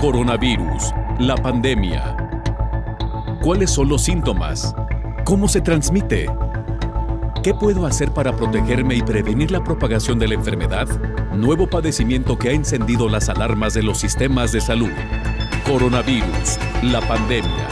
Coronavirus, la pandemia. ¿Cuáles son los síntomas? ¿Cómo se transmite? ¿Qué puedo hacer para protegerme y prevenir la propagación de la enfermedad? Nuevo padecimiento que ha encendido las alarmas de los sistemas de salud. Coronavirus, la pandemia.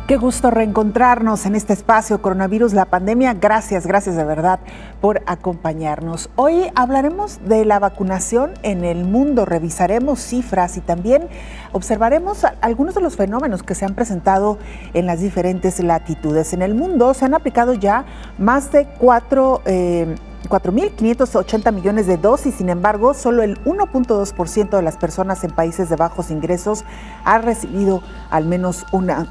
Qué gusto reencontrarnos en este espacio Coronavirus, la pandemia. Gracias de verdad por acompañarnos. Hoy hablaremos de la vacunación en el mundo, revisaremos cifras y también observaremos algunos de los fenómenos que se han presentado en las diferentes latitudes. En el mundo se han aplicado ya más de 4.580 millones de dosis, sin embargo, solo el 1.2% de las personas en países de bajos ingresos ha recibido al menos una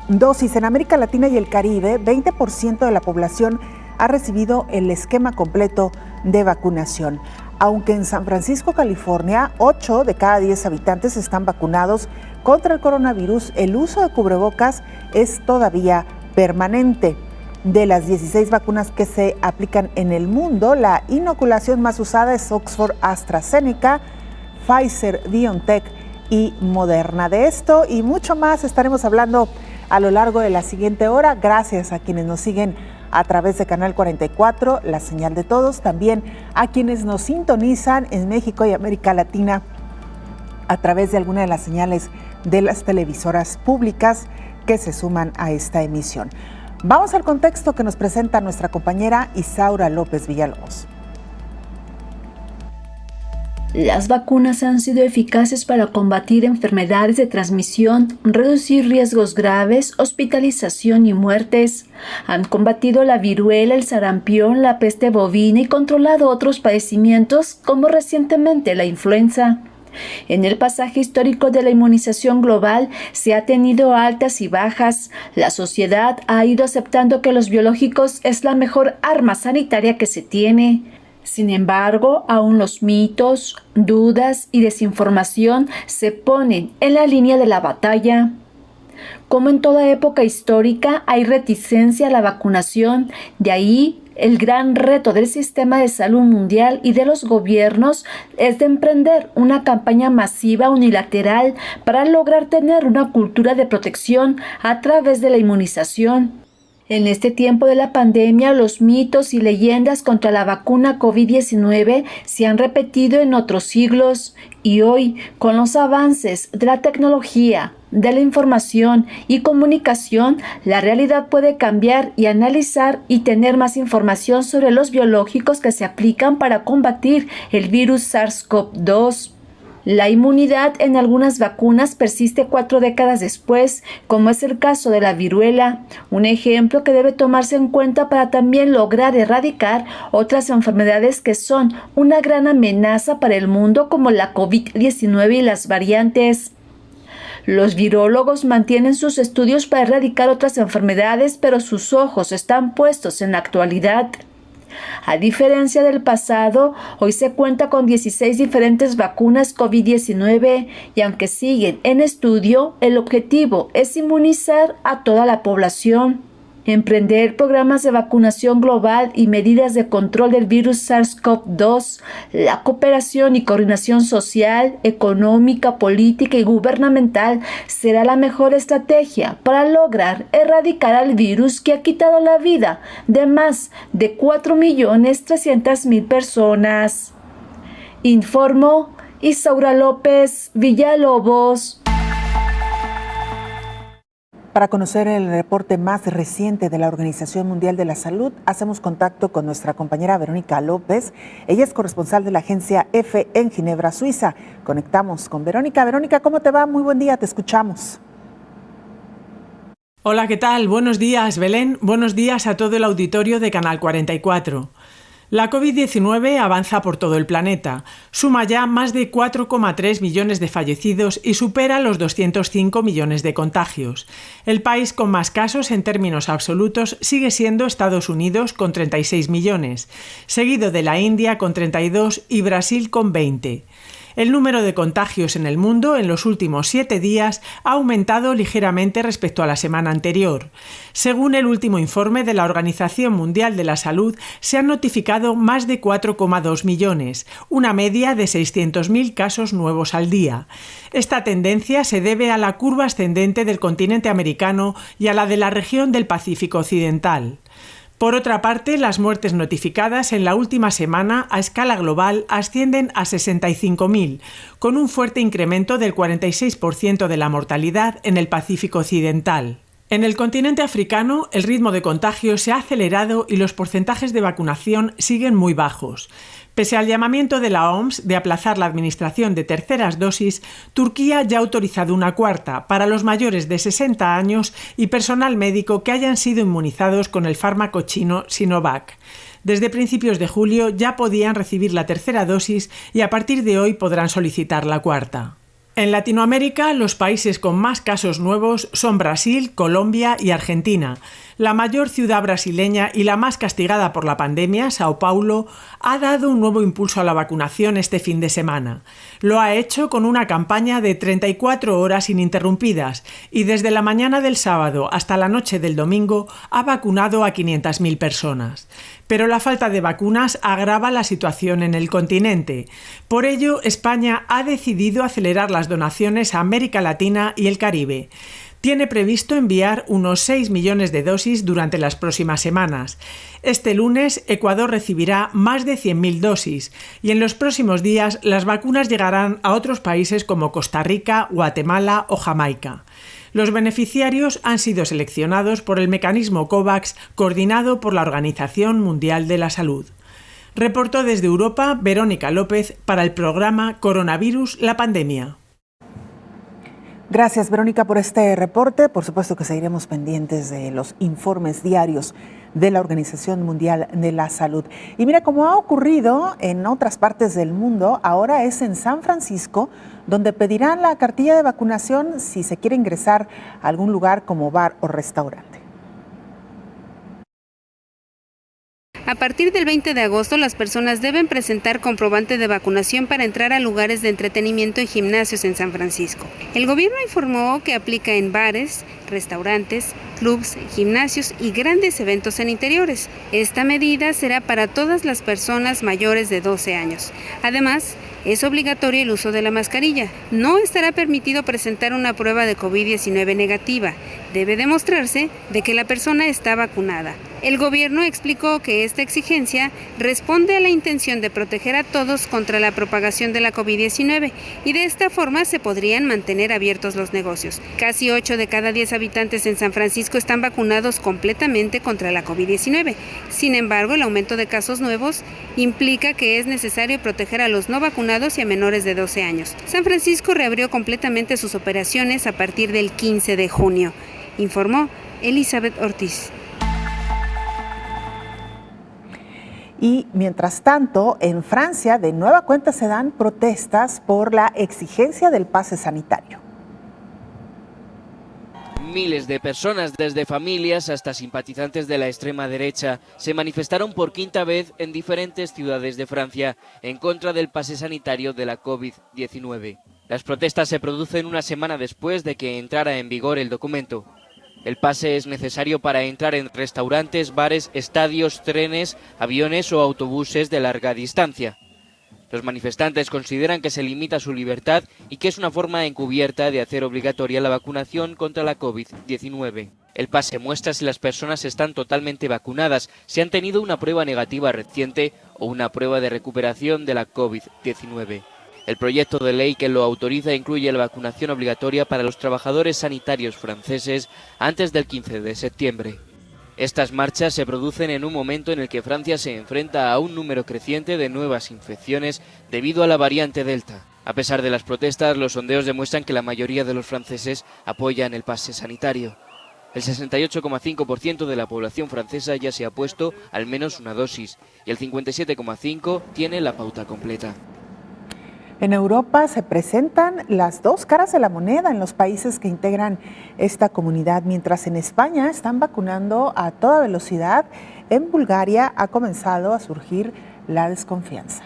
dosis. En América Latina y el Caribe, 20% de la población ha recibido el esquema completo de vacunación. Aunque en San Francisco, California, 8 de cada 10 habitantes están vacunados contra el coronavirus, el uso de cubrebocas es todavía permanente. De las 16 vacunas que se aplican en el mundo, la inoculación más usada es Oxford AstraZeneca, Pfizer BioNTech y Moderna. De esto y mucho más estaremos hablando a lo largo de la siguiente hora. Gracias a quienes nos siguen a través de Canal 44, la señal de todos, también a quienes nos sintonizan en México y América Latina a través de alguna de las señales de las televisoras públicas que se suman a esta emisión. Vamos al contexto que nos presenta nuestra compañera Isaura López Villalobos. Las vacunas han sido eficaces para combatir enfermedades de transmisión, reducir riesgos graves, hospitalización y muertes. Han combatido la viruela, el sarampión, la peste bovina y controlado otros padecimientos como recientemente la influenza. En el pasaje histórico de la inmunización global se ha tenido altas y bajas. La sociedad ha ido aceptando que los biológicos es la mejor arma sanitaria que se tiene. Sin embargo, aún los mitos, dudas y desinformación se ponen en la línea de la batalla. Como en toda época histórica, hay reticencia a la vacunación, de ahí el gran reto del sistema de salud mundial y de los gobiernos es de emprender una campaña masiva unilateral para lograr tener una cultura de protección a través de la inmunización. En este tiempo de la pandemia, los mitos y leyendas contra la vacuna COVID-19 se han repetido en otros siglos y hoy, con los avances de la tecnología, de la información y comunicación, la realidad puede cambiar y analizar y tener más información sobre los biológicos que se aplican para combatir el virus SARS-CoV-2. La inmunidad en algunas vacunas persiste 4 décadas después, como es el caso de la viruela, un ejemplo que debe tomarse en cuenta para también lograr erradicar otras enfermedades que son una gran amenaza para el mundo como la COVID-19 y las variantes. Los virólogos mantienen sus estudios para erradicar otras enfermedades, pero sus ojos están puestos en la actualidad. A diferencia del pasado, hoy se cuenta con 16 diferentes vacunas COVID-19 y aunque siguen en estudio, el objetivo es inmunizar a toda la población. Emprender programas de vacunación global y medidas de control del virus SARS-CoV-2, la cooperación y coordinación social, económica, política y gubernamental será la mejor estrategia para lograr erradicar al virus que ha quitado la vida de más de 4.300.000 personas. Informó Isaura López Villalobos. Para conocer el reporte más reciente de la Organización Mundial de la Salud, hacemos contacto con nuestra compañera Verónica López. Ella es corresponsal de la agencia EFE en Ginebra, Suiza. Conectamos con Verónica. Verónica, ¿cómo te va? Muy buen día, te escuchamos. Hola, ¿qué tal? Buenos días, Belén. Buenos días a todo el auditorio de Canal 44. La COVID-19 avanza por todo el planeta, suma ya más de 4,3 millones de fallecidos y supera los 205 millones de contagios. El país con más casos en términos absolutos sigue siendo Estados Unidos con 36 millones, seguido de la India con 32 y Brasil con 20. El número de contagios en el mundo en los últimos 7 días ha aumentado ligeramente respecto a la semana anterior. Según el último informe de la Organización Mundial de la Salud, se han notificado más de 4,2 millones, una media de 600.000 casos nuevos al día. Esta tendencia se debe a la curva ascendente del continente americano y a la de la región del Pacífico Occidental. Por otra parte, las muertes notificadas en la última semana a escala global ascienden a 65.000, con un fuerte incremento del 46% de la mortalidad en el Pacífico Occidental. En el continente africano, el ritmo de contagio se ha acelerado y los porcentajes de vacunación siguen muy bajos. Pese al llamamiento de la OMS de aplazar la administración de terceras dosis, Turquía ya ha autorizado una cuarta para los mayores de 60 años y personal médico que hayan sido inmunizados con el fármaco chino Sinovac. Desde principios de julio ya podían recibir la tercera dosis y a partir de hoy podrán solicitar la cuarta. En Latinoamérica, los países con más casos nuevos son Brasil, Colombia y Argentina. La mayor ciudad brasileña y la más castigada por la pandemia, Sao Paulo, ha dado un nuevo impulso a la vacunación este fin de semana. Lo ha hecho con una campaña de 34 horas ininterrumpidas y desde la mañana del sábado hasta la noche del domingo ha vacunado a 500.000 personas. Pero la falta de vacunas agrava la situación en el continente. Por ello, España ha decidido acelerar las donaciones a América Latina y el Caribe. Tiene previsto enviar unos 6 millones de dosis durante las próximas semanas. Este lunes, Ecuador recibirá más de 100.000 dosis y en los próximos días las vacunas llegarán a otros países como Costa Rica, Guatemala o Jamaica. Los beneficiarios han sido seleccionados por el mecanismo COVAX, coordinado por la Organización Mundial de la Salud. Reportó desde Europa Verónica López para el programa Coronavirus, la pandemia. Gracias, Verónica, por este reporte. Por supuesto que seguiremos pendientes de los informes diarios de la Organización Mundial de la Salud. Y mira, como ha ocurrido en otras partes del mundo, ahora es en San Francisco, donde pedirán la cartilla de vacunación si se quiere ingresar a algún lugar como bar o restaurante. A partir del 20 de agosto, las personas deben presentar comprobante de vacunación para entrar a lugares de entretenimiento y gimnasios en San Francisco. El gobierno informó que aplica en bares, restaurantes, clubs, gimnasios y grandes eventos en interiores. Esta medida será para todas las personas mayores de 12 años. Además, es obligatorio el uso de la mascarilla. No estará permitido presentar una prueba de COVID-19 negativa. Debe demostrarse de que la persona está vacunada. El gobierno explicó que esta exigencia responde a la intención de proteger a todos contra la propagación de la COVID-19 y de esta forma se podrían mantener abiertos los negocios. Casi 8 de cada 10 habitantes en San Francisco están vacunados completamente contra la COVID-19. Sin embargo, el aumento de casos nuevos implica que es necesario proteger a los no vacunados y a menores de 12 años. San Francisco reabrió completamente sus operaciones a partir del 15 de junio, informó Elizabeth Ortiz. Y mientras tanto, en Francia, de nueva cuenta se dan protestas por la exigencia del pase sanitario. Miles de personas, desde familias hasta simpatizantes de la extrema derecha, se manifestaron por quinta vez en diferentes ciudades de Francia en contra del pase sanitario de la COVID-19. Las protestas se producen una semana después de que entrara en vigor el documento. El pase es necesario para entrar en restaurantes, bares, estadios, trenes, aviones o autobuses de larga distancia. Los manifestantes consideran que se limita su libertad y que es una forma encubierta de hacer obligatoria la vacunación contra la COVID-19. El pase muestra si las personas están totalmente vacunadas, si han tenido una prueba negativa reciente o una prueba de recuperación de la COVID-19. El proyecto de ley que lo autoriza incluye la vacunación obligatoria para los trabajadores sanitarios franceses antes del 15 de septiembre. Estas marchas se producen en un momento en el que Francia se enfrenta a un número creciente de nuevas infecciones debido a la variante Delta. A pesar de las protestas, los sondeos demuestran que la mayoría de los franceses apoyan el pase sanitario. El 68,5% de la población francesa ya se ha puesto al menos una dosis y el 57,5% tiene la pauta completa. En Europa se presentan las dos caras de la moneda en los países que integran esta comunidad, mientras en España están vacunando a toda velocidad. En Bulgaria ha comenzado a surgir la desconfianza.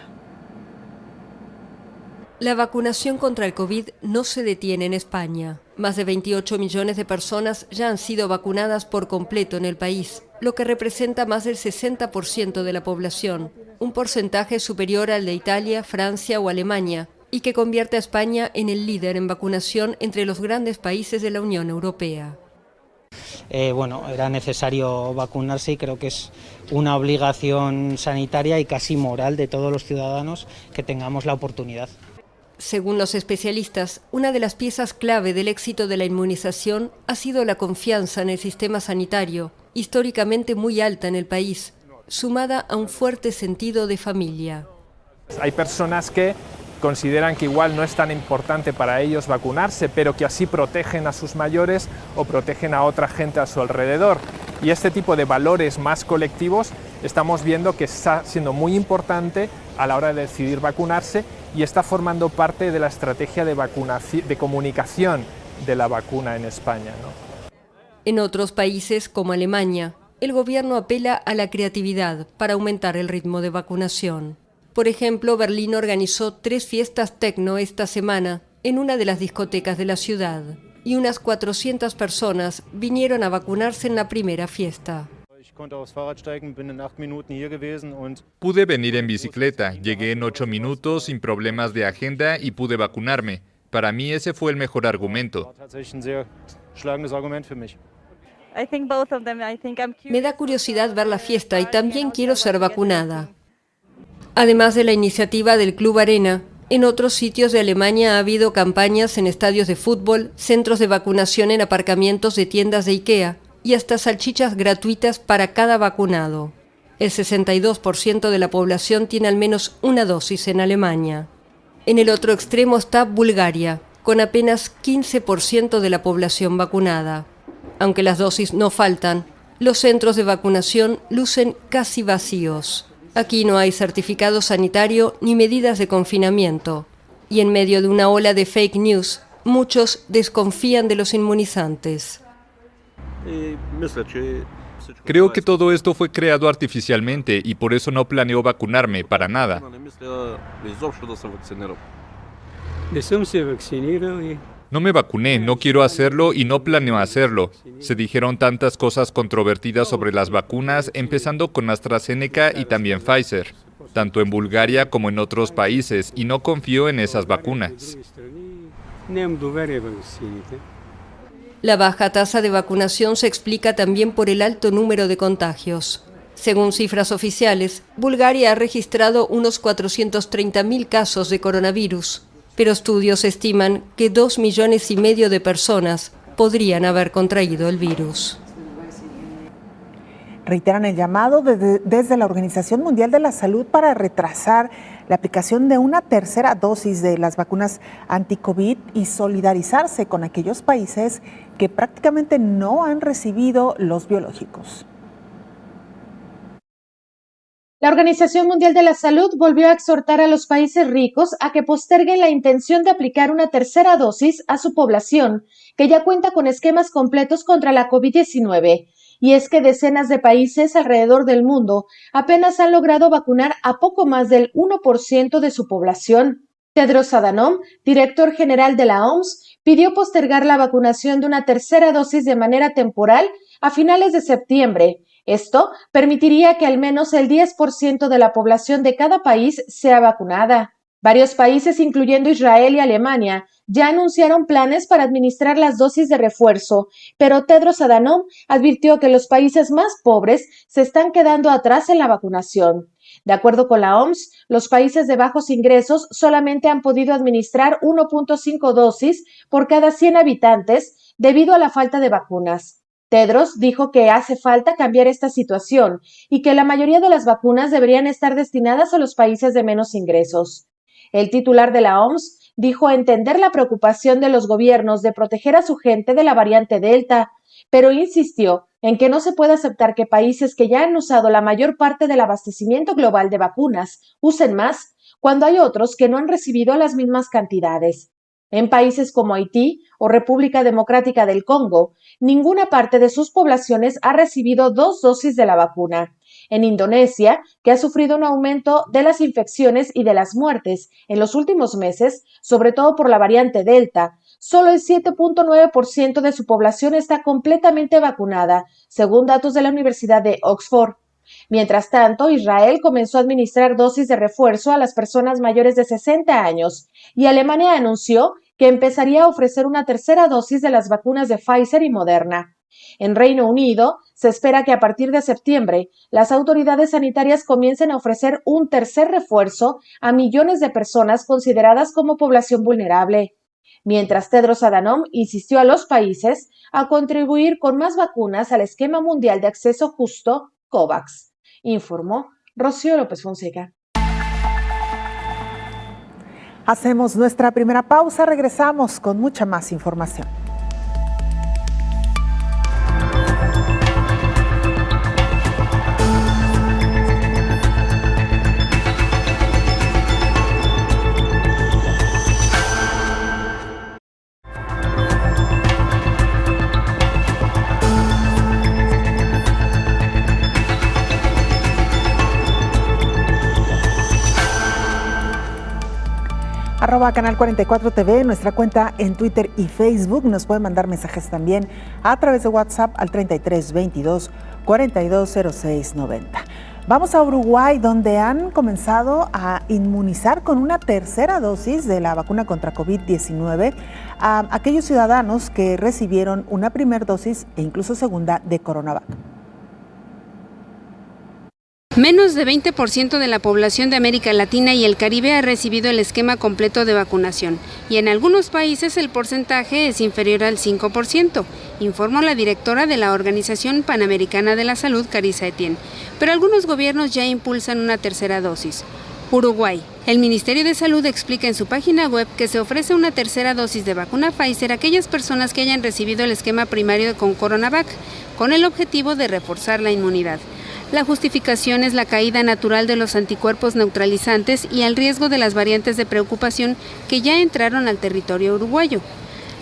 La vacunación contra el COVID no se detiene en España. Más de 28 millones de personas ya han sido vacunadas por completo en el país, lo que representa más del 60% de la población, un porcentaje superior al de Italia, Francia o Alemania, y que convierte a España en el líder en vacunación entre los grandes países de la Unión Europea. Era necesario vacunarse y creo que es una obligación sanitaria y casi moral de todos los ciudadanos que tengamos la oportunidad. Según los especialistas, una de las piezas clave del éxito de la inmunización ha sido la confianza en el sistema sanitario, históricamente muy alta en el país, sumada a un fuerte sentido de familia. Hay personas que consideran que igual no es tan importante para ellos vacunarse, pero que así protegen a sus mayores o protegen a otra gente a su alrededor. Y este tipo de valores más colectivos estamos viendo que está siendo muy importante a la hora de decidir vacunarse y está formando parte de la estrategia de comunicación de la vacuna en España, ¿no? En otros países, como Alemania, el gobierno apela a la creatividad para aumentar el ritmo de vacunación. Por ejemplo, Berlín organizó 3 fiestas tecno esta semana en una de las discotecas de la ciudad, y unas 400 personas vinieron a vacunarse en la primera fiesta. Pude venir en bicicleta, llegué en 8 minutos sin problemas de agenda y pude vacunarme. Para mí ese fue el mejor argumento. Me da curiosidad ver la fiesta y también quiero ser vacunada. Además de la iniciativa del Club Arena, en otros sitios de Alemania ha habido campañas en estadios de fútbol, centros de vacunación en aparcamientos de tiendas de IKEA y hasta salchichas gratuitas para cada vacunado. El 62% de la población tiene al menos una dosis en Alemania. En el otro extremo está Bulgaria, con apenas 15% de la población vacunada. Aunque las dosis no faltan, los centros de vacunación lucen casi vacíos. Aquí no hay certificado sanitario ni medidas de confinamiento. Y en medio de una ola de fake news, muchos desconfían de los inmunizantes. Creo que todo esto fue creado artificialmente y por eso no planeo vacunarme para nada. No me vacuné, no quiero hacerlo y no planeo hacerlo. Se dijeron tantas cosas controvertidas sobre las vacunas, empezando con AstraZeneca y también Pfizer, tanto en Bulgaria como en otros países, y no confío en esas vacunas. La baja tasa de vacunación se explica también por el alto número de contagios. Según cifras oficiales, Bulgaria ha registrado unos 430.000 casos de coronavirus, pero estudios estiman que 2,5 millones de personas podrían haber contraído el virus. Reiteran el llamado desde la Organización Mundial de la Salud para retrasar la aplicación de una tercera dosis de las vacunas anti-COVID y solidarizarse con aquellos países que prácticamente no han recibido los biológicos. La Organización Mundial de la Salud volvió a exhortar a los países ricos a que posterguen la intención de aplicar una tercera dosis a su población, que ya cuenta con esquemas completos contra la COVID-19. Y es que decenas de países alrededor del mundo apenas han logrado vacunar a poco más del 1% de su población. Tedros Adhanom, director general de la OMS, pidió postergar la vacunación de una tercera dosis de manera temporal a finales de septiembre. Esto permitiría que al menos el 10% de la población de cada país sea vacunada. Varios países, incluyendo Israel y Alemania, ya anunciaron planes para administrar las dosis de refuerzo, pero Tedros Adhanom advirtió que los países más pobres se están quedando atrás en la vacunación. De acuerdo con la OMS, los países de bajos ingresos solamente han podido administrar 1.5 dosis por cada 100 habitantes debido a la falta de vacunas. Tedros dijo que hace falta cambiar esta situación y que la mayoría de las vacunas deberían estar destinadas a los países de menos ingresos. El titular de la OMS dijo entender la preocupación de los gobiernos de proteger a su gente de la variante Delta, pero insistió en que no se puede aceptar que países que ya han usado la mayor parte del abastecimiento global de vacunas usen más, cuando hay otros que no han recibido las mismas cantidades. En países como Haití o República Democrática del Congo, ninguna parte de sus poblaciones ha recibido 2 dosis de la vacuna. En Indonesia, que ha sufrido un aumento de las infecciones y de las muertes en los últimos meses, sobre todo por la variante Delta, solo el 7.9% de su población está completamente vacunada, según datos de la Universidad de Oxford. Mientras tanto, Israel comenzó a administrar dosis de refuerzo a las personas mayores de 60 años y Alemania anunció que empezaría a ofrecer una tercera dosis de las vacunas de Pfizer y Moderna. En Reino Unido, se espera que a partir de septiembre, las autoridades sanitarias comiencen a ofrecer un tercer refuerzo a millones de personas consideradas como población vulnerable. Mientras Tedros Adhanom insistió a los países a contribuir con más vacunas al esquema mundial de acceso justo, COVAX, informó Rocío López Fonseca. Hacemos nuestra primera pausa, regresamos con mucha más información. @Canal 44 TV, nuestra cuenta en Twitter y Facebook. Nos pueden mandar mensajes también a través de WhatsApp al 33 22 42 06 90. Vamos a Uruguay, donde han comenzado a inmunizar con una tercera dosis de la vacuna contra COVID-19 a aquellos ciudadanos que recibieron una primera dosis e incluso segunda de Coronavac. Menos de 20% de la población de América Latina y el Caribe ha recibido el esquema completo de vacunación y en algunos países el porcentaje es inferior al 5%, informó la directora de la Organización Panamericana de la Salud, Carissa Etienne. Pero algunos gobiernos ya impulsan una tercera dosis. Uruguay. El Ministerio de Salud explica en su página web que se ofrece una tercera dosis de vacuna Pfizer a aquellas personas que hayan recibido el esquema primario con Coronavac, con el objetivo de reforzar la inmunidad. La justificación es la caída natural de los anticuerpos neutralizantes y el riesgo de las variantes de preocupación que ya entraron al territorio uruguayo.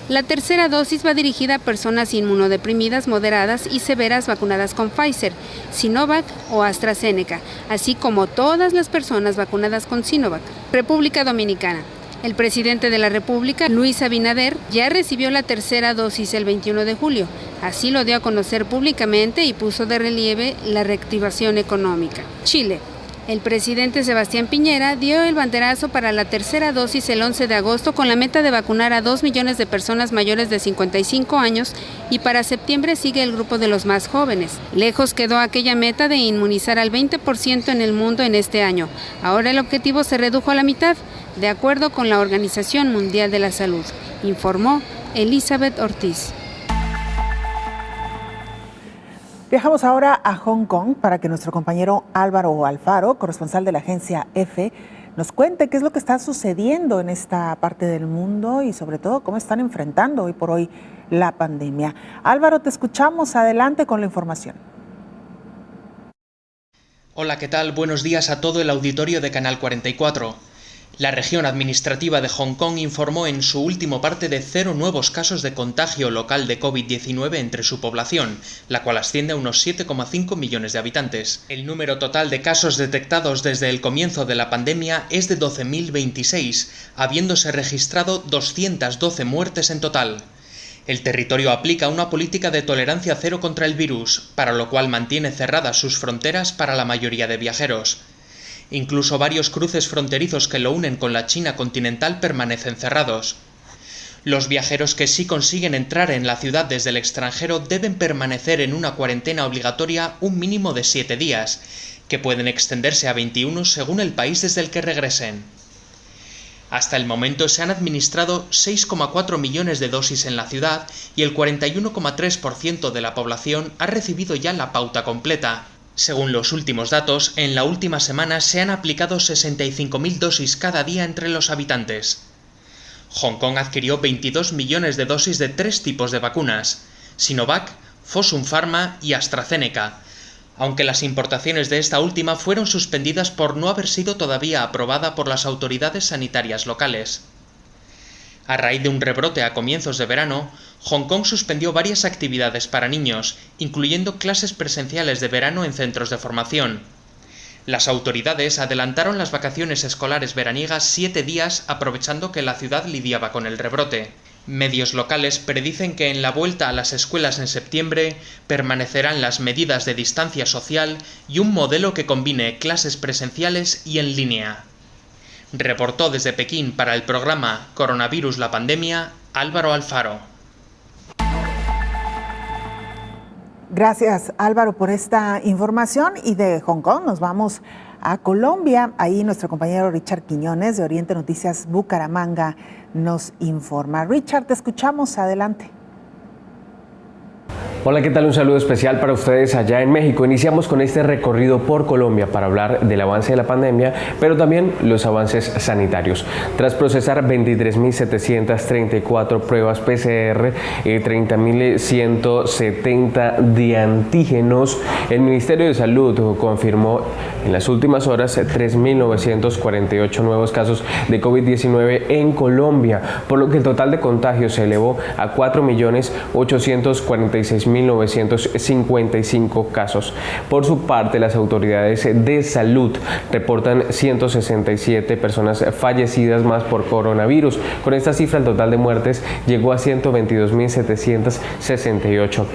La tercera dosis va dirigida a personas inmunodeprimidas moderadas y severas vacunadas con Pfizer, Sinovac o AstraZeneca, así como todas las personas vacunadas con Sinovac. República Dominicana. El presidente de la República, Luis Abinader, ya recibió la tercera dosis el 21 de julio. Así lo dio a conocer públicamente y puso de relieve la reactivación económica. Chile. El presidente Sebastián Piñera dio el banderazo para la tercera dosis el 11 de agosto con la meta de vacunar a 2 millones de personas mayores de 55 años y para septiembre sigue el grupo de los más jóvenes. Lejos quedó aquella meta de inmunizar al 20% en el mundo en este año. Ahora el objetivo se redujo a la mitad, de acuerdo con la Organización Mundial de la Salud, informó Elizabeth Ortiz. Viajamos ahora a Hong Kong para que nuestro compañero Álvaro Alfaro, corresponsal de la agencia EFE, nos cuente qué es lo que está sucediendo en esta parte del mundo y sobre todo cómo están enfrentando hoy por hoy la pandemia. Álvaro, te escuchamos. Adelante con la información. Hola, ¿qué tal? Buenos días a todo el auditorio de Canal 44. La región administrativa de Hong Kong informó en su último parte de 0 nuevos casos de contagio local de COVID-19 entre su población, la cual asciende a unos 7,5 millones de habitantes. El número total de casos detectados desde el comienzo de la pandemia es de 12.026, habiéndose registrado 212 muertes en total. El territorio aplica una política de tolerancia cero contra el virus, para lo cual mantiene cerradas sus fronteras para la mayoría de viajeros. Incluso varios cruces fronterizos que lo unen con la China continental permanecen cerrados. Los viajeros que sí consiguen entrar en la ciudad desde el extranjero deben permanecer en una cuarentena obligatoria un mínimo de 7 días, que pueden extenderse a 21 según el país desde el que regresen. Hasta el momento se han administrado 6,4 millones de dosis en la ciudad y el 41,3% de la población ha recibido ya la pauta completa. Según los últimos datos, en la última semana se han aplicado 65.000 dosis cada día entre los habitantes. Hong Kong adquirió 22 millones de dosis de 3 tipos de vacunas: Sinovac, Fosun Pharma y AstraZeneca, aunque las importaciones de esta última fueron suspendidas por no haber sido todavía aprobada por las autoridades sanitarias locales. A raíz de un rebrote a comienzos de verano, Hong Kong suspendió varias actividades para niños, incluyendo clases presenciales de verano en centros de formación. Las autoridades adelantaron las vacaciones escolares veraniegas 7 días, aprovechando que la ciudad lidiaba con el rebrote. Medios locales predicen que en la vuelta a las escuelas en septiembre permanecerán las medidas de distancia social y un modelo que combine clases presenciales y en línea. Reportó desde Pekín para el programa Coronavirus la pandemia, Álvaro Alfaro. Gracias, Álvaro, por esta información. Y de Hong Kong nos vamos a Colombia. Ahí nuestro compañero Richard Quiñones de Oriente Noticias Bucaramanga nos informa. Richard, te escuchamos. Adelante. Hola, ¿qué tal? Un saludo especial para ustedes allá en México. Iniciamos con este recorrido por Colombia para hablar del avance de la pandemia, pero también los avances sanitarios. Tras procesar 23.734 pruebas PCR, 30.170 de antígenos, el Ministerio de Salud confirmó en las últimas horas 3.948 nuevos casos de COVID-19 en Colombia, por lo que el total de contagios se elevó a 4.846.955 casos. Por su parte, las autoridades de salud reportan 167 personas fallecidas más por coronavirus. Con esta cifra, el total de muertes llegó a 122.768.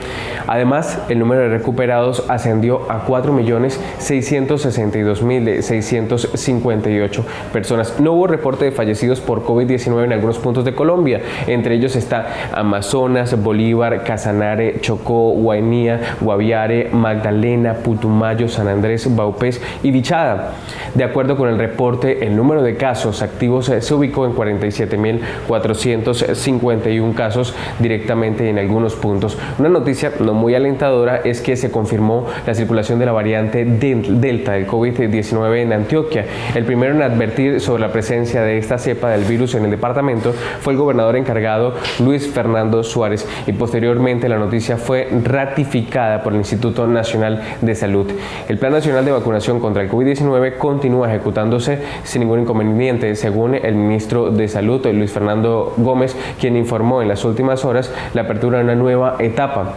Además, el número de recuperados ascendió a 4.662.658 personas. No hubo reporte de fallecidos por COVID-19 en algunos puntos de Colombia. Entre ellos está Amazonas, Bolívar, Casanare, Chocó, Guainía, Guaviare, Magdalena, Putumayo, San Andrés, Vaupés y Vichada. De acuerdo con el reporte, el número de casos activos se ubicó en 47.451 casos directamente en algunos puntos. Una noticia no muy alentadora es que se confirmó la circulación de la variante Delta del COVID-19 en Antioquia. El primero en advertir sobre la presencia de esta cepa del virus en el departamento fue el gobernador encargado Luis Fernando Suárez, y posteriormente la noticia fue ratificada por el Instituto Nacional de Salud. El Plan Nacional de Vacunación contra el COVID-19 continúa ejecutándose sin ningún inconveniente, según el ministro de Salud, Luis Fernando Gómez, quien informó en las últimas horas la apertura de una nueva etapa.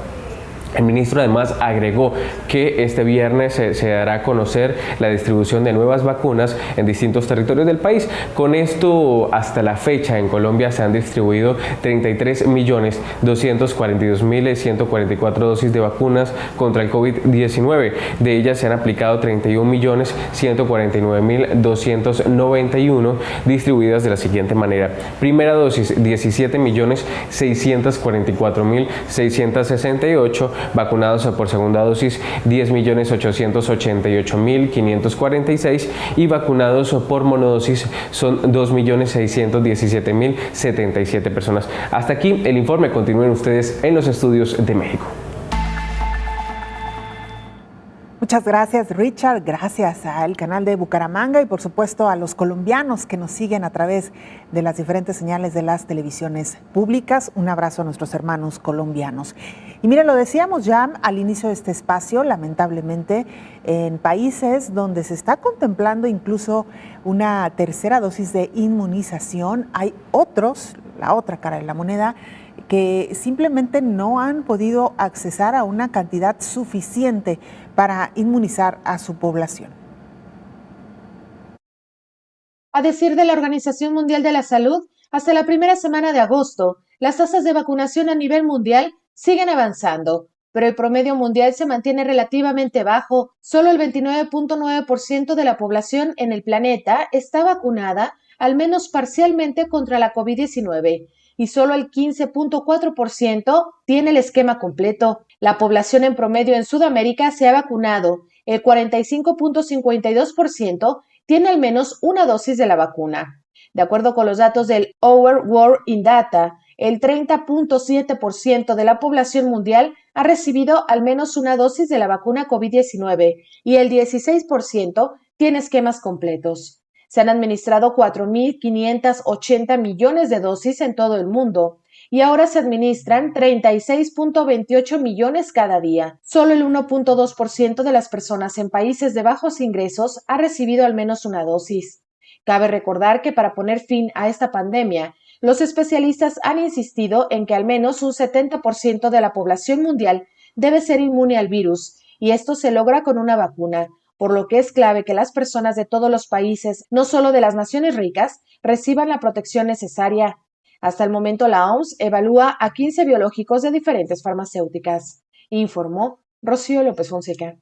El ministro además agregó que este viernes se dará a conocer la distribución de nuevas vacunas en distintos territorios del país. Con esto, hasta la fecha, en Colombia se han distribuido 33.242.144 dosis de vacunas contra el COVID-19. De ellas se han aplicado 31.149.291, distribuidas de la siguiente manera. Primera dosis, 17.644.668, vacunados por segunda dosis 10.888.546 y vacunados por monodosis son 2.617.077 personas. Hasta aquí el informe. Continúen ustedes en los estudios de México. Muchas gracias, Richard. Gracias al canal de Bucaramanga y por supuesto a los colombianos que nos siguen a través de las diferentes señales de las televisiones públicas. Un abrazo a nuestros hermanos colombianos. Y miren, lo decíamos ya al inicio de este espacio, lamentablemente en países donde se está contemplando incluso una tercera dosis de inmunización, hay otros, la otra cara de la moneda, que simplemente no han podido accesar a una cantidad suficiente para inmunizar a su población. A decir de la Organización Mundial de la Salud, hasta la primera semana de agosto, las tasas de vacunación a nivel mundial siguen avanzando, pero el promedio mundial se mantiene relativamente bajo. Solo el 29.9% de la población en el planeta está vacunada, al menos parcialmente, contra la COVID-19. Y solo el 15.4% tiene el esquema completo. La población en promedio en Sudamérica se ha vacunado. El 45.52% tiene al menos una dosis de la vacuna. De acuerdo con los datos del Our World in Data, el 30.7% de la población mundial ha recibido al menos una dosis de la vacuna COVID-19 y el 16% tiene esquemas completos. Se han administrado 4.580 millones de dosis en todo el mundo y ahora se administran 36.28 millones cada día. Solo el 1.2% de las personas en países de bajos ingresos ha recibido al menos una dosis. Cabe recordar que para poner fin a esta pandemia, Los especialistas han insistido en que al menos un 70% de la población mundial debe ser inmune al virus, y esto se logra con una vacuna, por lo que es clave que las personas de todos los países, no solo de las naciones ricas, reciban la protección necesaria. Hasta el momento la OMS evalúa a 15 biológicos de diferentes farmacéuticas, informó Rocío López Fonseca.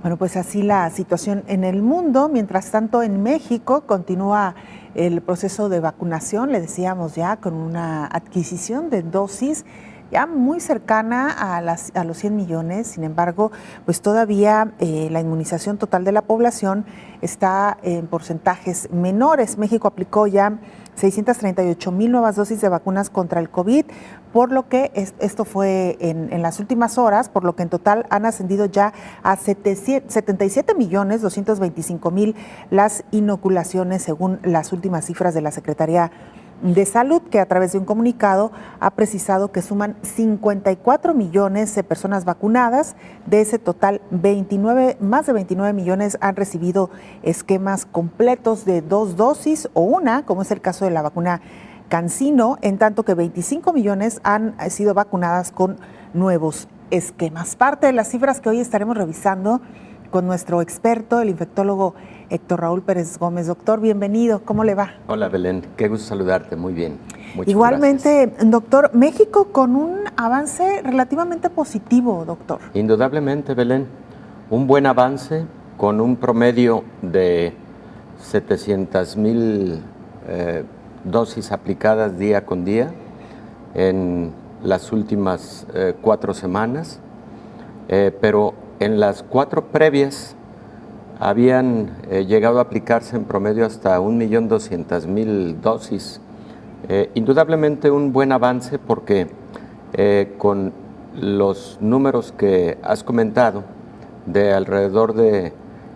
Bueno, pues así la situación en el mundo. Mientras tanto, en México continúa el proceso de vacunación, le decíamos ya, con una adquisición de dosis ya muy cercana a los 100 millones. Sin embargo, pues todavía la inmunización total de la población está en porcentajes menores. México aplicó ya 638,000 nuevas dosis de vacunas contra el COVID, por lo que esto fue en las últimas horas, por lo que en total han ascendido ya a 77,225,000 las inoculaciones, según las últimas cifras de la Secretaría de Salud, que a través de un comunicado ha precisado que suman 54 millones de personas vacunadas. De ese total, más de 29 millones han recibido esquemas completos de 2 dosis o una, como es el caso de la vacuna CanSino, en tanto que 25 millones han sido vacunadas con nuevos esquemas. Parte de las cifras que hoy estaremos revisando con nuestro experto, el infectólogo Héctor Raúl Pérez Gómez. Doctor, bienvenido. ¿Cómo le va? Hola, Belén. Qué gusto saludarte. Muy bien. Muchas Igualmente, gracias. Doctor, México con un avance relativamente positivo, doctor. Indudablemente, Belén. Un buen avance con un promedio de 700,000 dosis aplicadas día con día en las últimas 4 semanas, pero en las 4 previas habían llegado a aplicarse en promedio hasta 1,200,000 dosis. Indudablemente un buen avance porque con los números que has comentado, de alrededor de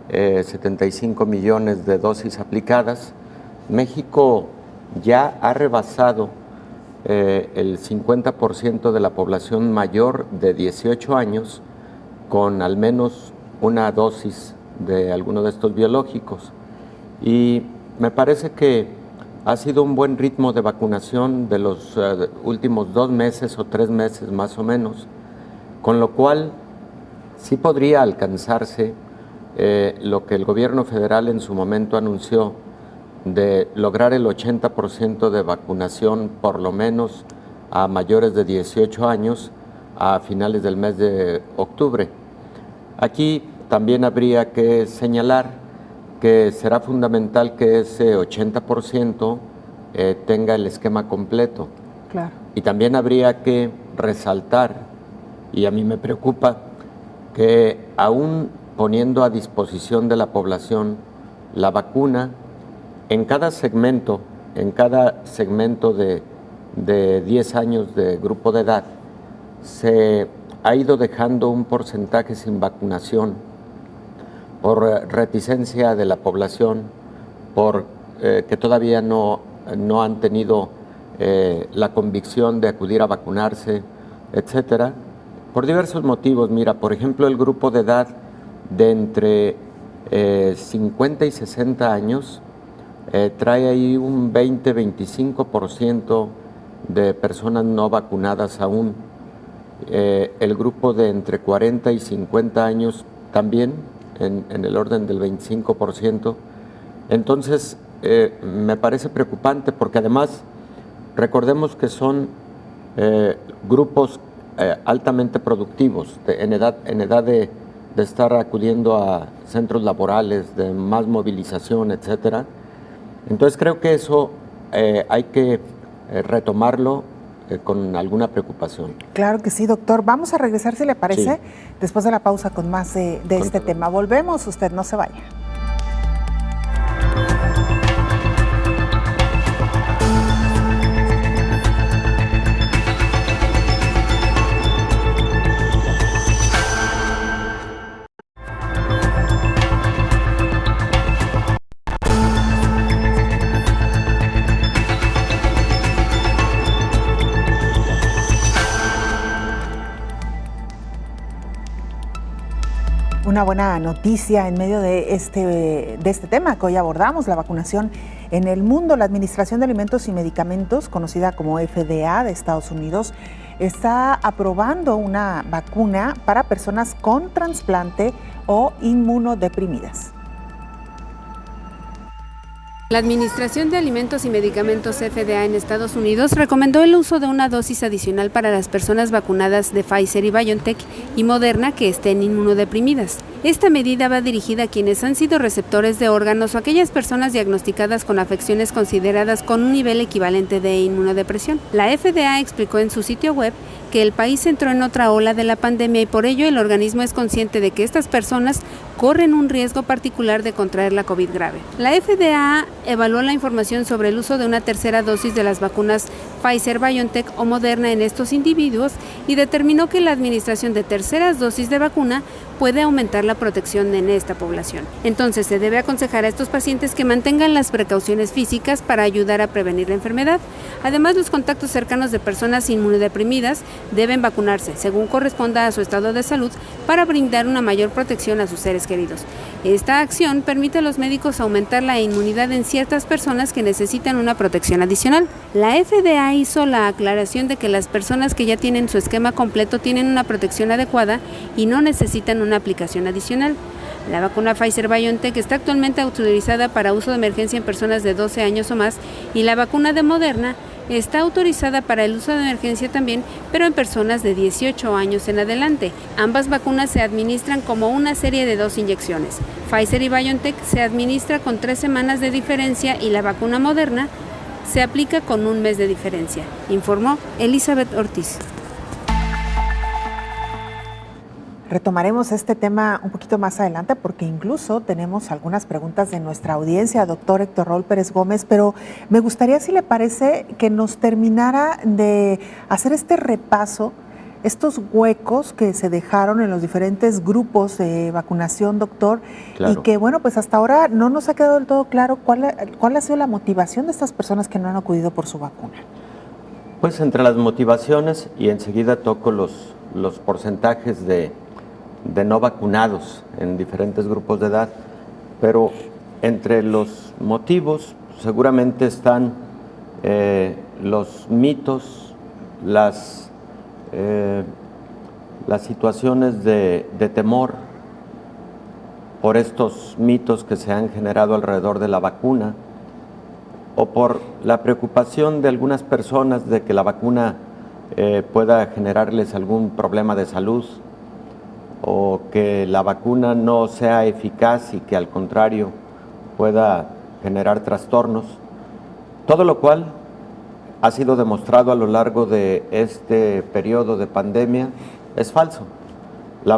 75 millones de dosis aplicadas, México ya ha rebasado el 50% de la población mayor de 18 años con al menos una dosis de alguno de estos biológicos. Y me parece que ha sido un buen ritmo de vacunación de los últimos 2 meses o 3 meses más o menos, con lo cual sí podría alcanzarse lo que el gobierno federal en su momento anunció, de lograr el 80% de vacunación por lo menos a mayores de 18 años a finales del mes de octubre. Aquí también habría que señalar que será fundamental que ese 80% tenga el esquema completo. Claro. Y también habría que resaltar, y a mí me preocupa, que aún poniendo a disposición de la población la vacuna, en cada segmento de 10 años de grupo de edad, se ha ido dejando un porcentaje sin vacunación por reticencia de la población, por que todavía no han tenido la convicción de acudir a vacunarse, etcétera, por diversos motivos. Mira, por ejemplo, el grupo de edad de entre 50 y 60 años trae ahí un 20-25% de personas no vacunadas aún. El grupo de entre 40 y 50 años también, en el orden del 25%. Entonces, me parece preocupante porque además, recordemos que son grupos altamente productivos, en edad de estar acudiendo a centros laborales, de más movilización, etcétera. Entonces creo que eso hay que retomarlo con alguna preocupación. Claro que sí, doctor. Vamos a regresar, si le parece, sí, después de la pausa con más de este tema. Volvemos, usted no se vaya. una buena noticia en medio de este tema que hoy abordamos, la vacunación en el mundo. La Administración de Alimentos y Medicamentos, conocida como FDA de Estados Unidos, está aprobando una vacuna para personas con trasplante o inmunodeprimidas. La Administración de Alimentos y Medicamentos FDA en Estados Unidos recomendó el uso de una dosis adicional para las personas vacunadas de Pfizer y BioNTech y Moderna que estén inmunodeprimidas. Esta medida va dirigida a quienes han sido receptores de órganos o aquellas personas diagnosticadas con afecciones consideradas con un nivel equivalente de inmunodepresión. La FDA explicó en su sitio web que el país entró en otra ola de la pandemia y por ello el organismo es consciente de que estas personas corren un riesgo particular de contraer la COVID grave. La FDA evaluó la información sobre el uso de una tercera dosis de las vacunas Pfizer, BioNTech o Moderna en estos individuos y determinó que la administración de terceras dosis de vacuna puede aumentar la protección en esta población. Entonces se debe aconsejar a estos pacientes que mantengan las precauciones físicas para ayudar a prevenir la enfermedad. Además, los contactos cercanos de personas inmunodeprimidas deben vacunarse según corresponda a su estado de salud para brindar una mayor protección a sus seres queridos. Esta acción permite a los médicos aumentar la inmunidad en ciertas personas que necesitan una protección adicional. La FDA hizo la aclaración de que las personas que ya tienen su esquema completo tienen una protección adecuada y no necesitan una aplicación adicional. La vacuna Pfizer-BioNTech está actualmente autorizada para uso de emergencia en personas de 12 años o más y la vacuna de Moderna está autorizada para el uso de emergencia también, pero en personas de 18 años en adelante. Ambas vacunas se administran como una serie de 2 inyecciones. Pfizer y BioNTech se administra con 3 semanas de diferencia y la vacuna Moderna se aplica con 1 mes de diferencia, informó Elizabeth Ortiz. Retomaremos este tema un poquito más adelante porque incluso tenemos algunas preguntas de nuestra audiencia, doctor Héctor Raúl Pérez Gómez, pero me gustaría, si le parece, que nos terminara de hacer este repaso, estos huecos que se dejaron en los diferentes grupos de vacunación, doctor, claro. Y que, bueno, pues hasta ahora no nos ha quedado del todo claro cuál ha sido la motivación de estas personas que no han acudido por su vacuna. Pues entre las motivaciones, y enseguida toco los porcentajes de no vacunados en diferentes grupos de edad, pero entre los motivos seguramente están los mitos, las situaciones de temor por estos mitos que se han generado alrededor de la vacuna o por la preocupación de algunas personas de que la vacuna pueda generarles algún problema de salud o que la vacuna no sea eficaz y que al contrario pueda generar trastornos, todo lo cual ha sido demostrado a lo largo de este periodo de pandemia es falso. Las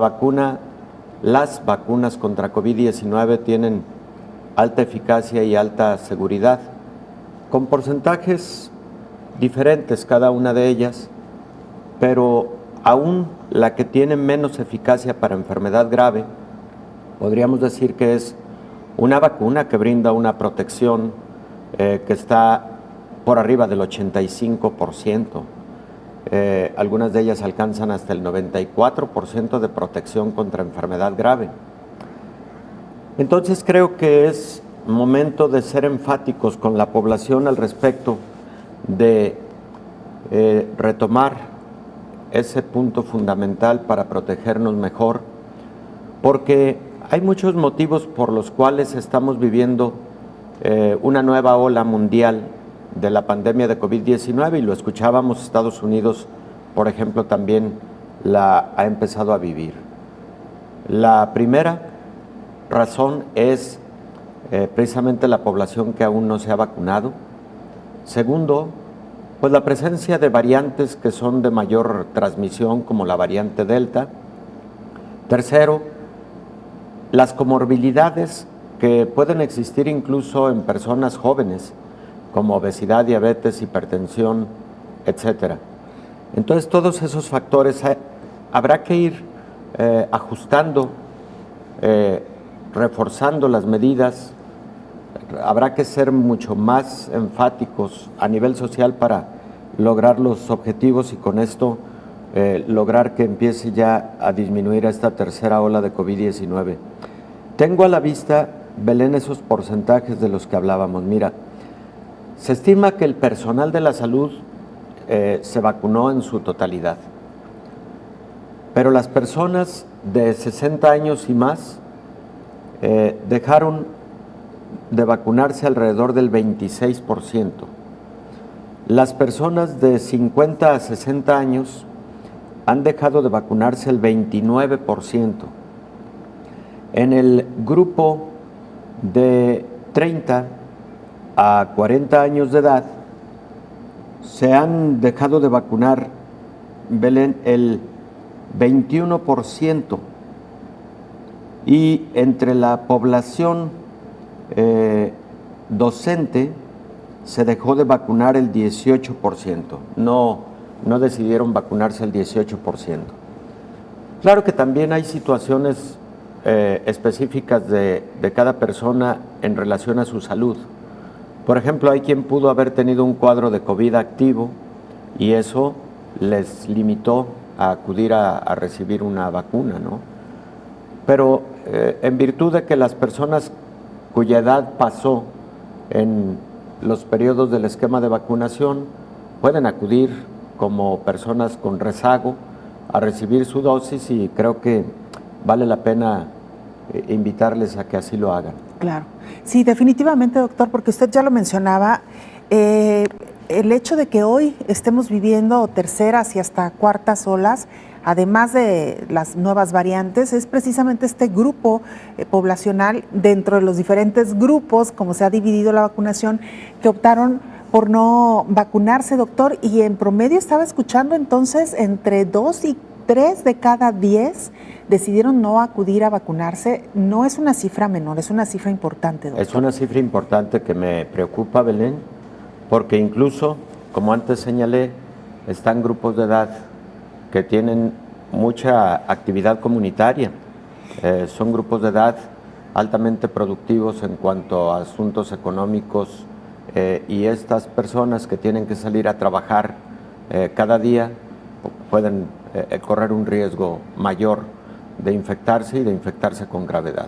vacunas contra COVID-19 tienen alta eficacia y alta seguridad, con porcentajes diferentes cada una de ellas, pero aún la que tiene menos eficacia para enfermedad grave, podríamos decir que es una vacuna que brinda una protección que está por arriba del 85%. Algunas de ellas alcanzan hasta el 94% de protección contra enfermedad grave. Entonces creo que es momento de ser enfáticos con la población al respecto de retomar ese punto fundamental para protegernos mejor, porque hay muchos motivos por los cuales estamos viviendo una nueva ola mundial de la pandemia de COVID-19 y lo escuchábamos, Estados Unidos, por ejemplo, también la ha empezado a vivir. La primera razón es precisamente la población que aún no se ha vacunado. Segundo, pues la presencia de variantes que son de mayor transmisión, como la variante Delta. Tercero, las comorbilidades que pueden existir incluso en personas jóvenes, como obesidad, diabetes, hipertensión, etcétera. Entonces, todos esos factores habrá que ir ajustando, reforzando las medidas. Habrá que ser mucho más enfáticos a nivel social para lograr los objetivos y con esto lograr que empiece ya a disminuir esta tercera ola de COVID-19. Tengo a la vista, Belén, esos porcentajes de los que hablábamos. Mira, se estima que el personal de la salud se vacunó en su totalidad, pero las personas de 60 años y más dejaron de vacunarse alrededor del 26%. Las personas de 50 a 60 años han dejado de vacunarse el 29%. En el grupo de 30 a 40 años de edad se han dejado de vacunar, Belén, el 21%, y entre la población docente se dejó de vacunar el 18%. No decidieron vacunarse el 18%. Claro que también hay situaciones específicas de cada persona en relación a su salud. Por ejemplo, hay quien pudo haber tenido un cuadro de COVID activo y eso les limitó a acudir a recibir una vacuna, ¿no? Pero en virtud de que las personas cuya edad pasó en los periodos del esquema de vacunación pueden acudir como personas con rezago a recibir su dosis, y creo que vale la pena invitarles a que así lo hagan. Claro. Sí, definitivamente, doctor, porque usted ya lo mencionaba, el hecho de que hoy estemos viviendo terceras y hasta cuartas olas, además de las nuevas variantes, es precisamente este grupo poblacional dentro de los diferentes grupos, como se ha dividido la vacunación, que optaron por no vacunarse, doctor, y en promedio estaba escuchando entonces entre 2 y 3 de cada 10 decidieron no acudir a vacunarse. No es una cifra menor, es una cifra importante, doctor. Es una cifra importante que me preocupa, Belén, porque incluso, como antes señalé, están grupos de edad que tienen mucha actividad comunitaria. Son grupos de edad altamente productivos en cuanto a asuntos económicos, y estas personas que tienen que salir a trabajar cada día pueden correr un riesgo mayor de infectarse y de infectarse con gravedad.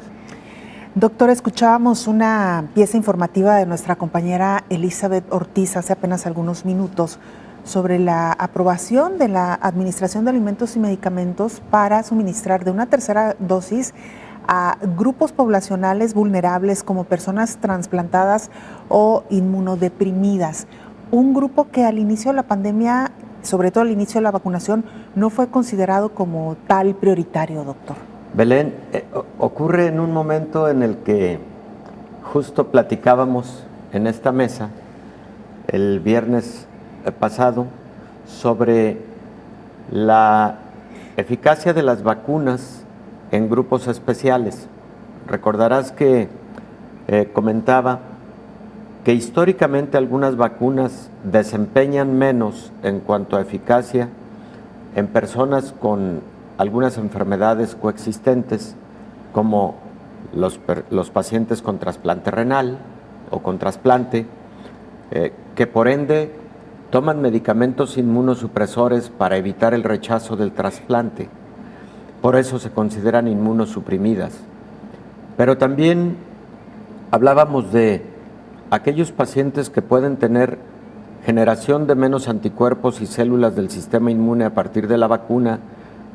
Doctor, escuchábamos una pieza informativa de nuestra compañera Elizabeth Ortiz hace apenas algunos minutos sobre la aprobación de la Administración de Alimentos y Medicamentos para suministrar de una tercera dosis a grupos poblacionales vulnerables como personas trasplantadas o inmunodeprimidas. Un grupo que al inicio de la pandemia, sobre todo al inicio de la vacunación, no fue considerado como tal prioritario, doctor. Belén, ocurre en un momento en el que justo platicábamos en esta mesa el viernes pasado sobre la eficacia de las vacunas en grupos especiales. Recordarás que comentaba que históricamente algunas vacunas desempeñan menos en cuanto a eficacia en personas con algunas enfermedades coexistentes, como los pacientes con trasplante renal o con trasplante, que por ende toman medicamentos inmunosupresores para evitar el rechazo del trasplante. Por eso se consideran inmunosuprimidas. Pero también hablábamos de aquellos pacientes que pueden tener generación de menos anticuerpos y células del sistema inmune a partir de la vacuna,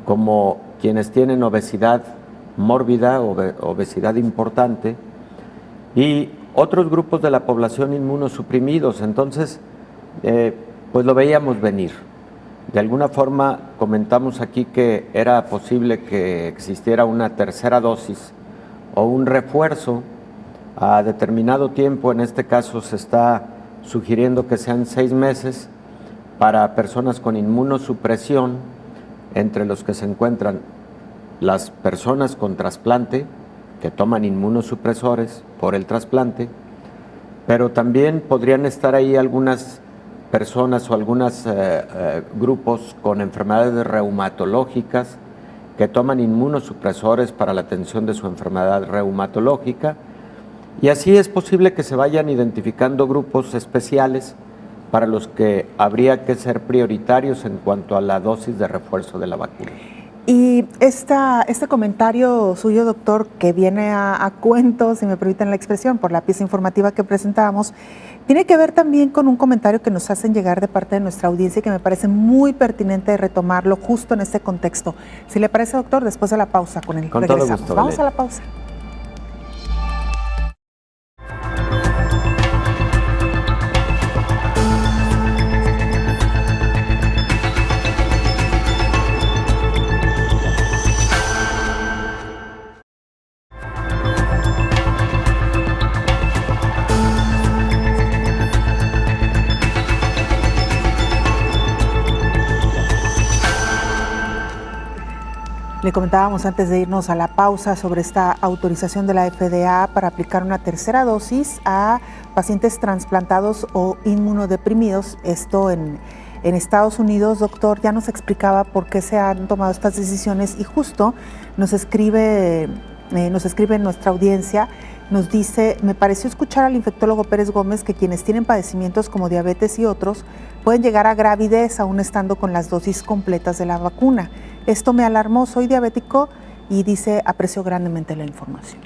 como quienes tienen obesidad mórbida o obesidad importante, y otros grupos de la población inmunosuprimidos. Entonces, pues lo veíamos venir. De alguna forma comentamos aquí que era posible que existiera una tercera dosis o un refuerzo a determinado tiempo. En este caso se está sugiriendo que sean 6 meses para personas con inmunosupresión, entre los que se encuentran las personas con trasplante, que toman inmunosupresores por el trasplante, pero también podrían estar ahí algunas personas o algunos grupos con enfermedades reumatológicas que toman inmunosupresores para la atención de su enfermedad reumatológica, y así es posible que se vayan identificando grupos especiales para los que habría que ser prioritarios en cuanto a la dosis de refuerzo de la vacuna. Y este comentario suyo, doctor, que viene a cuento, si me permiten la expresión, por la pieza informativa que presentábamos, tiene que ver también con un comentario que nos hacen llegar de parte de nuestra audiencia y que me parece muy pertinente retomarlo justo en este contexto. Si le parece, doctor, después de la pausa con él regresamos. Todo gusto, Vamos Belén. a la pausa. Le comentábamos antes de irnos a la pausa sobre esta autorización de la FDA para aplicar una tercera dosis a pacientes trasplantados o inmunodeprimidos. Esto en Estados Unidos, doctor, ya nos explicaba por qué se han tomado estas decisiones y justo nos escribe nuestra audiencia, nos dice: me pareció escuchar al infectólogo Pérez Gómez que quienes tienen padecimientos como diabetes y otros pueden llegar a gravidez aún estando con las dosis completas de la vacuna. Esto me alarmó, soy diabético, y dice, aprecio grandemente la información.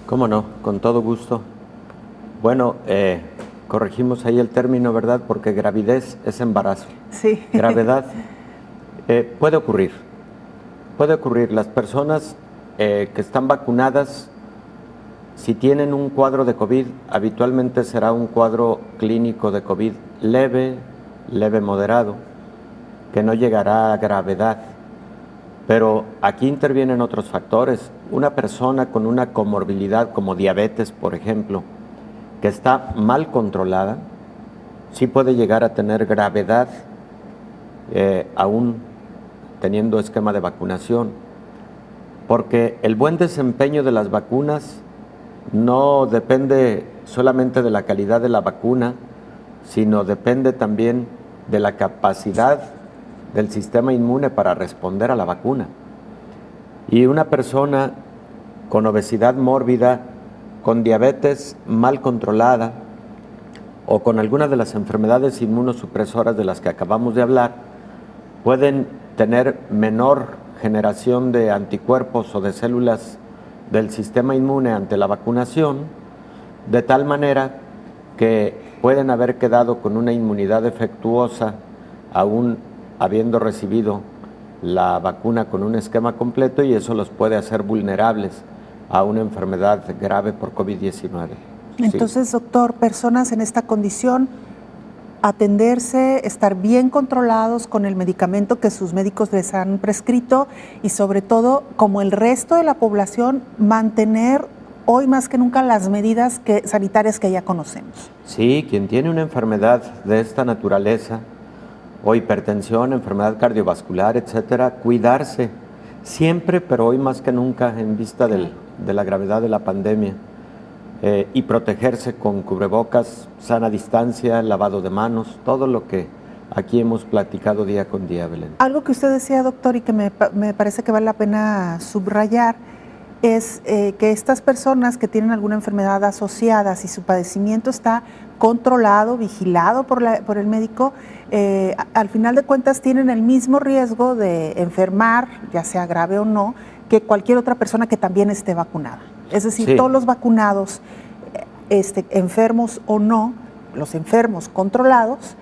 ¿Cómo no? Con todo gusto. Bueno, corregimos ahí el término, ¿verdad? Porque gravidez es embarazo. Sí. Gravedad puede ocurrir. Puede ocurrir. Las personas que están vacunadas, si tienen un cuadro de COVID, habitualmente será un cuadro clínico de COVID leve moderado, que no llegará a gravedad. Pero aquí intervienen otros factores. Una persona con una comorbilidad como diabetes, por ejemplo, que está mal controlada, sí puede llegar a tener gravedad aún teniendo esquema de vacunación. Porque el buen desempeño de las vacunas no depende solamente de la calidad de la vacuna, sino depende también de la capacidad del sistema inmune para responder a la vacuna. Y una persona con obesidad mórbida, con diabetes mal controlada o con alguna de las enfermedades inmunosupresoras de las que acabamos de hablar, pueden tener menor generación de anticuerpos o de células del sistema inmune ante la vacunación, de tal manera que pueden haber quedado con una inmunidad defectuosa aún habiendo recibido la vacuna con un esquema completo, y eso los puede hacer vulnerables a una enfermedad grave por COVID-19. Entonces, doctor, personas en esta condición, atenderse, estar bien controlados con el medicamento que sus médicos les han prescrito y sobre todo, como el resto de la población, mantener hoy más que nunca las medidas sanitarias que ya conocemos. Sí, quien tiene una enfermedad de esta naturaleza, o hipertensión, enfermedad cardiovascular, etcétera, cuidarse siempre, pero hoy más que nunca en vista de la gravedad de la pandemia, y protegerse con cubrebocas, sana distancia, lavado de manos, todo lo que aquí hemos platicado día con día, Belén. Algo que usted decía, doctor, y que me parece que vale la pena subrayar, es que estas personas que tienen alguna enfermedad asociada, si su padecimiento está controlado, vigilado por el médico, al final de cuentas tienen el mismo riesgo de enfermar, ya sea grave o no, que cualquier otra persona que también esté vacunada. Es decir, sí, todos los vacunados, enfermos o no, los enfermos controlados,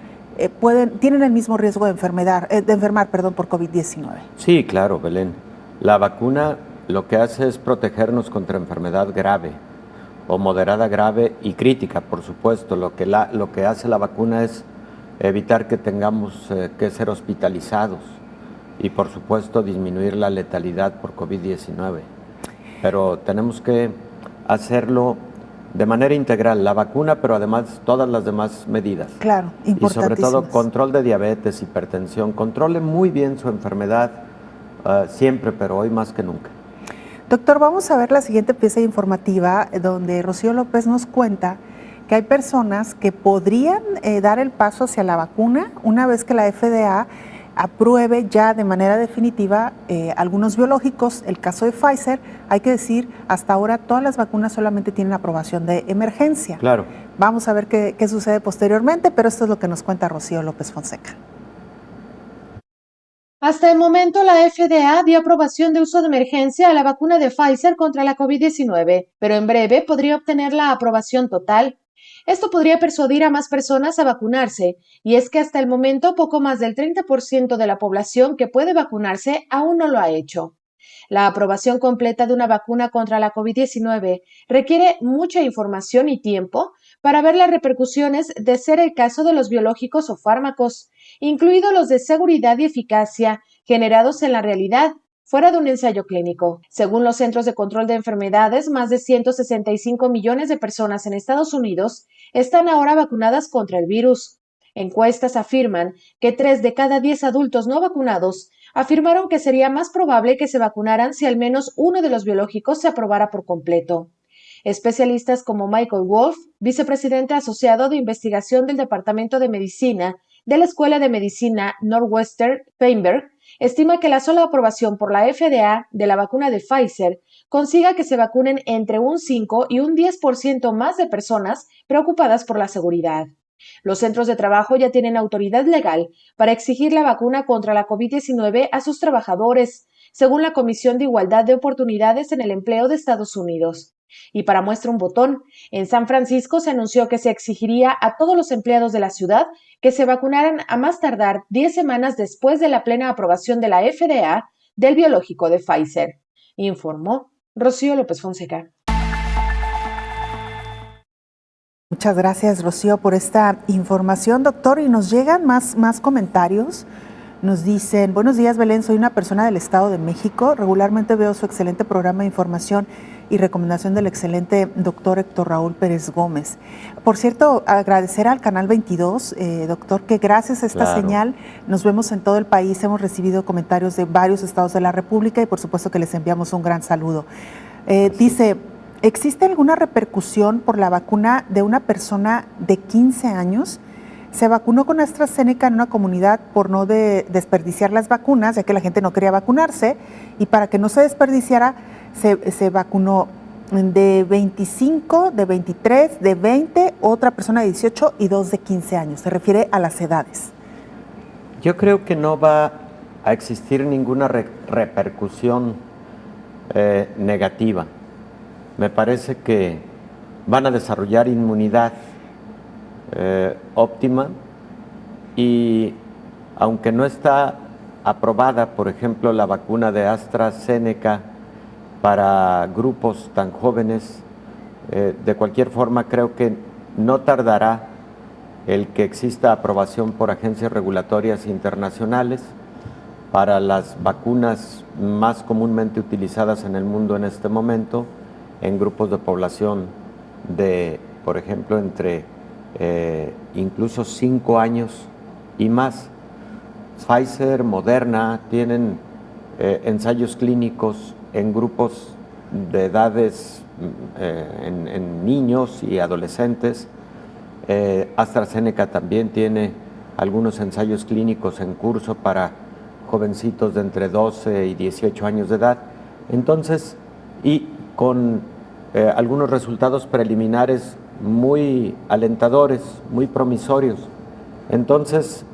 tienen el mismo riesgo de enfermar por COVID-19. Sí, claro, Belén. La vacuna lo que hace es protegernos contra enfermedad grave o moderada grave y crítica, por supuesto. Lo que hace la vacuna es evitar que tengamos que ser hospitalizados y, por supuesto, disminuir la letalidad por COVID-19. Pero tenemos que hacerlo de manera integral, la vacuna, pero además todas las demás medidas. Claro, importantísimas. Y sobre todo control de diabetes, hipertensión, controle muy bien su enfermedad siempre, pero hoy más que nunca. Doctor, vamos a ver la siguiente pieza informativa donde Rocío López nos cuenta que hay personas que podrían dar el paso hacia la vacuna una vez que la FDA apruebe ya de manera definitiva algunos biológicos. El caso de Pfizer, hay que decir, hasta ahora todas las vacunas solamente tienen aprobación de emergencia. Claro. Vamos a ver qué sucede posteriormente, pero esto es lo que nos cuenta Rocío López Fonseca. Hasta el momento, la FDA dio aprobación de uso de emergencia a la vacuna de Pfizer contra la COVID-19, pero en breve podría obtener la aprobación total. Esto podría persuadir a más personas a vacunarse, y es que hasta el momento poco más del 30% de la población que puede vacunarse aún no lo ha hecho. La aprobación completa de una vacuna contra la COVID-19 requiere mucha información y tiempo para ver las repercusiones de ser el caso de los biológicos o fármacos, incluidos los de seguridad y eficacia generados en la realidad, fuera de un ensayo clínico. Según los Centros de Control de Enfermedades, más de 165 millones de personas en Estados Unidos están ahora vacunadas contra el virus. Encuestas afirman que 3 de cada 10 adultos no vacunados afirmaron que sería más probable que se vacunaran si al menos uno de los biológicos se aprobara por completo. Especialistas como Michael Wolf, vicepresidente asociado de investigación del Departamento de Medicina de la Escuela de Medicina Northwestern Feinberg, estima que la sola aprobación por la FDA de la vacuna de Pfizer consiga que se vacunen entre un 5 y un 10% más de personas preocupadas por la seguridad. Los centros de trabajo ya tienen autoridad legal para exigir la vacuna contra la COVID-19 a sus trabajadores, según la Comisión de Igualdad de Oportunidades en el Empleo de Estados Unidos. Y para muestra un botón, en San Francisco se anunció que se exigiría a todos los empleados de la ciudad que se vacunaran a más tardar 10 semanas después de la plena aprobación de la FDA del biológico de Pfizer, informó Rocío López Fonseca. Muchas gracias, Rocío, por esta información, doctor. Y nos llegan más comentarios. Nos dicen: buenos días, Belén, soy una persona del Estado de México. Regularmente veo su excelente programa de información y recomendación del excelente doctor Héctor Raúl Pérez Gómez. Por cierto, agradecer al Canal 22, doctor, que gracias a esta señal nos vemos en todo el país. Hemos recibido comentarios de varios estados de la República y por supuesto que les enviamos un gran saludo. Dice: ¿existe alguna repercusión por la vacuna de una persona de 15 años? Se vacunó con AstraZeneca en una comunidad por no desperdiciar las vacunas, ya que la gente no quería vacunarse, y para que no se desperdiciara, se vacunó de 25, de 23, de 20, otra persona de 18 y 2 de 15 años. Se refiere a las edades. Yo creo que no va a existir ninguna repercusión negativa. Me parece que van a desarrollar inmunidad óptima, y aunque no está aprobada, por ejemplo, la vacuna de AstraZeneca para grupos tan jóvenes, de cualquier forma creo que no tardará el que exista aprobación por agencias regulatorias internacionales para las vacunas más comúnmente utilizadas en el mundo en este momento, en grupos de población de, por ejemplo, entre incluso 5 años y más. Pfizer, Moderna tienen ensayos clínicos en grupos de edades, en niños y adolescentes. AstraZeneca también tiene algunos ensayos clínicos en curso para jovencitos de entre 12 y 18 años de edad. Entonces, y con algunos resultados preliminares muy alentadores, muy promisorios. Entonces,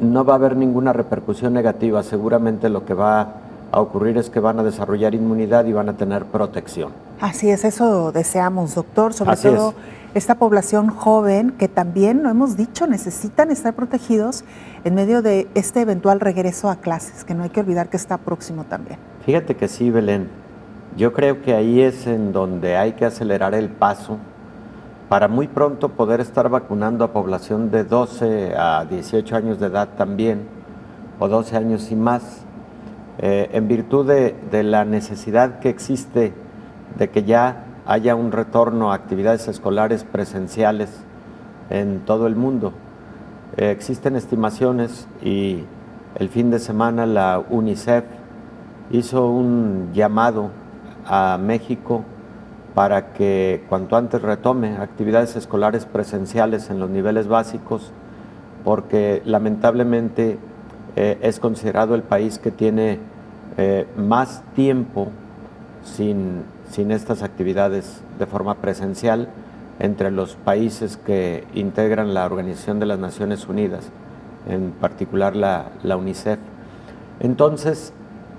no va a haber ninguna repercusión negativa. Seguramente lo que va a ocurrir es que van a desarrollar inmunidad y van a tener protección. Así es, eso deseamos, doctor, sobre todo esta población joven que también, lo hemos dicho, necesitan estar protegidos en medio de este eventual regreso a clases, que no hay que olvidar que está próximo también. Fíjate que sí, Belén. Yo creo que ahí es en donde hay que acelerar el paso para muy pronto poder estar vacunando a población de 12 a 18 años de edad también, o 12 años y más, en virtud de la necesidad que existe de que ya haya un retorno a actividades escolares presenciales en todo el mundo. Existen estimaciones y el fin de semana la UNICEF hizo un llamado a México para que cuanto antes retome actividades escolares presenciales en los niveles básicos, porque lamentablemente es considerado el país que tiene más tiempo sin estas actividades de forma presencial, entre los países que integran la Organización de las Naciones Unidas, en particular la UNICEF. Entonces,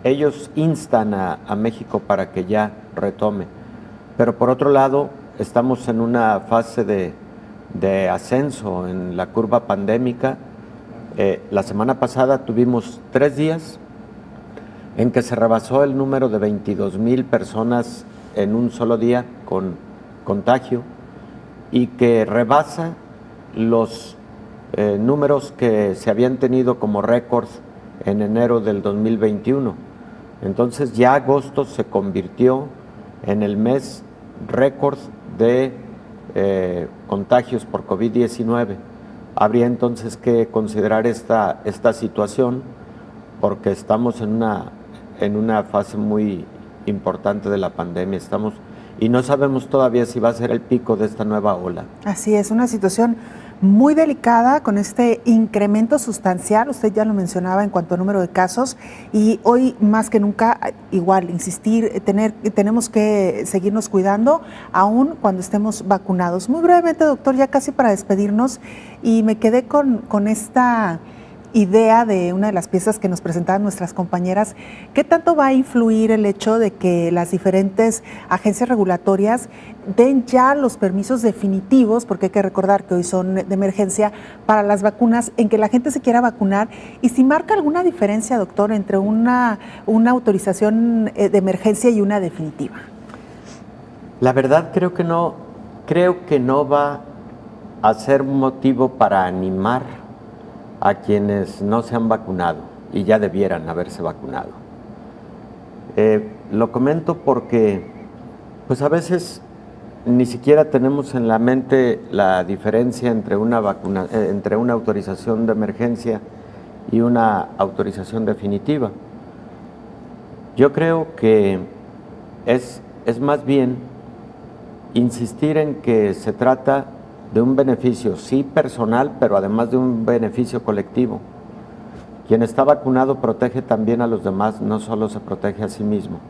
ellos instan a México para que ya retome. Pero por otro lado, estamos en una fase de ascenso en la curva pandémica. La semana pasada tuvimos 3 días en que se rebasó el número de 22,000 personas en un solo día con contagio y que rebasa los números que se habían tenido como récords en enero del 2021. Entonces ya agosto se convirtió en el mes récord de contagios por COVID-19. Habría entonces que considerar esta situación porque estamos en una fase muy importante de la pandemia. Y no sabemos todavía si va a ser el pico de esta nueva ola. Así es, una situación muy delicada con este incremento sustancial, usted ya lo mencionaba en cuanto al número de casos, y hoy más que nunca, igual, insistir, tenemos que seguirnos cuidando, aún cuando estemos vacunados. Muy brevemente, doctor, ya casi para despedirnos, y me quedé con esta idea de una de las piezas que nos presentaban nuestras compañeras. ¿Qué tanto va a influir el hecho de que las diferentes agencias regulatorias den ya los permisos definitivos, porque hay que recordar que hoy son de emergencia, para las vacunas, en que la gente se quiera vacunar? Y si marca alguna diferencia, doctor, entre una autorización de emergencia y una definitiva. La verdad creo que no va a ser motivo para animar a quienes no se han vacunado y ya debieran haberse vacunado. Lo comento porque pues a veces ni siquiera tenemos en la mente la diferencia entre una autorización de emergencia y una autorización definitiva. Yo creo que es más bien insistir en que se trata de un beneficio, sí personal, pero además de un beneficio colectivo. Quien está vacunado protege también a los demás, no solo se protege a sí mismo.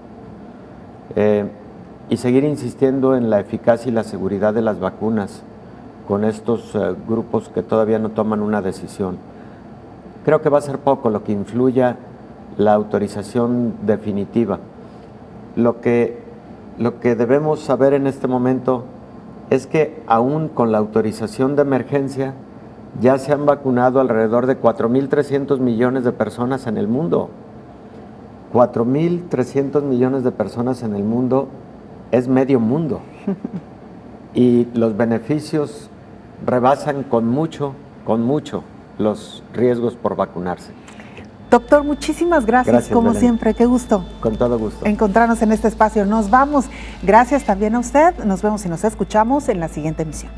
Y seguir insistiendo en la eficacia y la seguridad de las vacunas con estos grupos que todavía no toman una decisión. Creo que va a ser poco lo que influya la autorización definitiva. Lo que debemos saber en este momento es que aún con la autorización de emergencia ya se han vacunado alrededor de 4.300 millones de personas en el mundo. 4.300 millones de personas en el mundo es medio mundo. Y los beneficios rebasan con mucho los riesgos por vacunarse. Doctor, muchísimas gracias como Belén. siempre, qué gusto. Con todo gusto. Encontrarnos en este espacio. Nos vamos. Gracias también a usted. Nos vemos y nos escuchamos en la siguiente emisión.